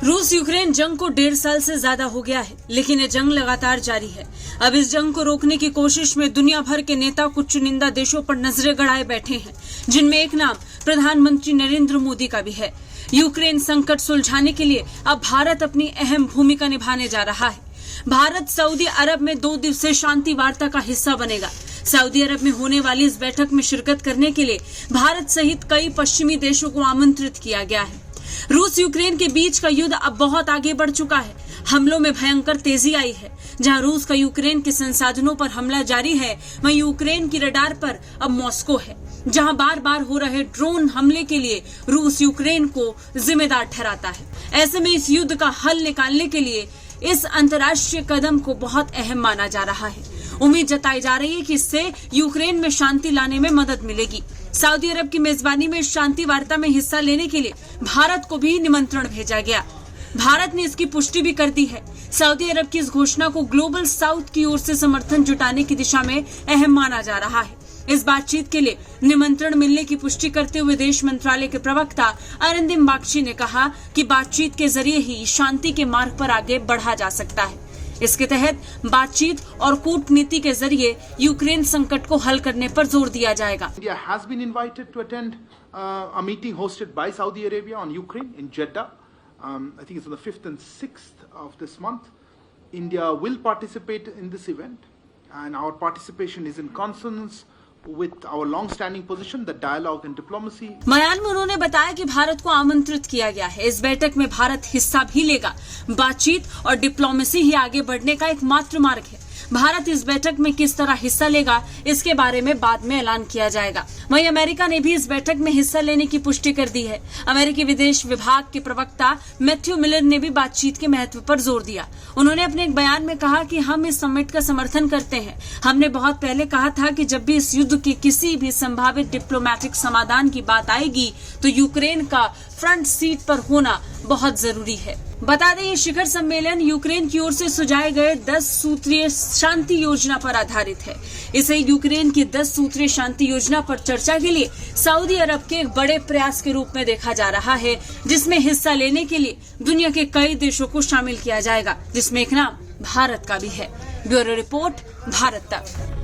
रूस यूक्रेन जंग को 1.5 साल से ज्यादा हो गया है, लेकिन ये जंग लगातार जारी है। अब इस जंग को रोकने की कोशिश में दुनिया भर के नेता कुछ चुनिंदा देशों पर नजरें गड़ाए बैठे हैं, जिनमें एक नाम प्रधानमंत्री नरेंद्र मोदी का भी है। यूक्रेन संकट सुलझाने के लिए अब भारत अपनी अहम भूमिका निभाने जा रहा है। भारत सऊदी अरब में 2 दिवसीय शांति वार्ता का हिस्सा बनेगा। सऊदी अरब में होने वाली इस बैठक में शिरकत करने के लिए भारत सहित कई पश्चिमी देशों को आमंत्रित किया गया है। रूस यूक्रेन के बीच का युद्ध अब बहुत आगे बढ़ चुका है। हमलों में भयंकर तेजी आई है। जहां रूस का यूक्रेन के संसाधनों पर हमला जारी है, वहीं यूक्रेन की रडार पर अब मॉस्को है। जहां बार बार हो रहे ड्रोन हमले के लिए रूस यूक्रेन को जिम्मेदार ठहराता है। ऐसे में इस युद्ध का हल निकालने के लिए इस अंतर्राष्ट्रीय कदम को बहुत अहम माना जा रहा है। उम्मीद जताई जा रही है कि इससे यूक्रेन में शांति लाने में मदद मिलेगी। सऊदी अरब की मेजबानी में शांति वार्ता में हिस्सा लेने के लिए भारत को भी निमंत्रण भेजा गया। भारत ने इसकी पुष्टि भी कर दी है। सऊदी अरब की इस घोषणा को ग्लोबल साउथ की ओर से समर्थन जुटाने की दिशा में अहम माना जा रहा है। इस बातचीत के लिए निमंत्रण मिलने की पुष्टि करते हुए विदेश मंत्रालय के प्रवक्ता अरिंदम बागची ने कहा कि बातचीत के जरिए ही शांति के मार्ग पर आगे बढ़ा जा सकता है। इसके तहत बातचीत और कूटनीति के जरिए यूक्रेन संकट को हल करने पर जोर दिया जाएगा। India has been invited to attend a meeting hosted by Saudi Arabia on Ukraine in Jeddah. I think it's on the 5th and 6th of this month. India will participate in this event, and our participation is in consonance with our long-standing position, the dialogue and diplomacy. बयान में उन्होंने बताया कि भारत को आमंत्रित किया गया है। इस बैठक में भारत हिस्सा भी लेगा। बातचीत और डिप्लोमेसी ही आगे बढ़ने का एकमात्र मार्ग है। भारत इस बैठक में किस तरह हिस्सा लेगा, इसके बारे में बाद में ऐलान किया जाएगा। वहीं अमेरिका ने भी इस बैठक में हिस्सा लेने की पुष्टि कर दी है। अमेरिकी विदेश विभाग के प्रवक्ता मैथ्यू मिलर ने भी बातचीत के महत्व पर जोर दिया। उन्होंने अपने एक बयान में कहा कि हम इस समिट का समर्थन करते हैं। हमने बहुत पहले कहा था कि जब भी इस युद्ध की किसी भी संभावित डिप्लोमेटिक समाधान की बात आएगी, तो यूक्रेन का फ्रंट सीट पर होना बहुत जरूरी है। बता दें, ये शिखर सम्मेलन यूक्रेन की ओर से सुझाए गए 10 सूत्रीय शांति योजना पर आधारित है। इसे यूक्रेन की 10 सूत्रीय शांति योजना पर चर्चा के लिए सऊदी अरब के एक बड़े प्रयास के रूप में देखा जा रहा है, जिसमें हिस्सा लेने के लिए दुनिया के कई देशों को शामिल किया जाएगा, जिसमें एक नाम भारत का भी है। ब्यूरो रिपोर्ट, भारत तक।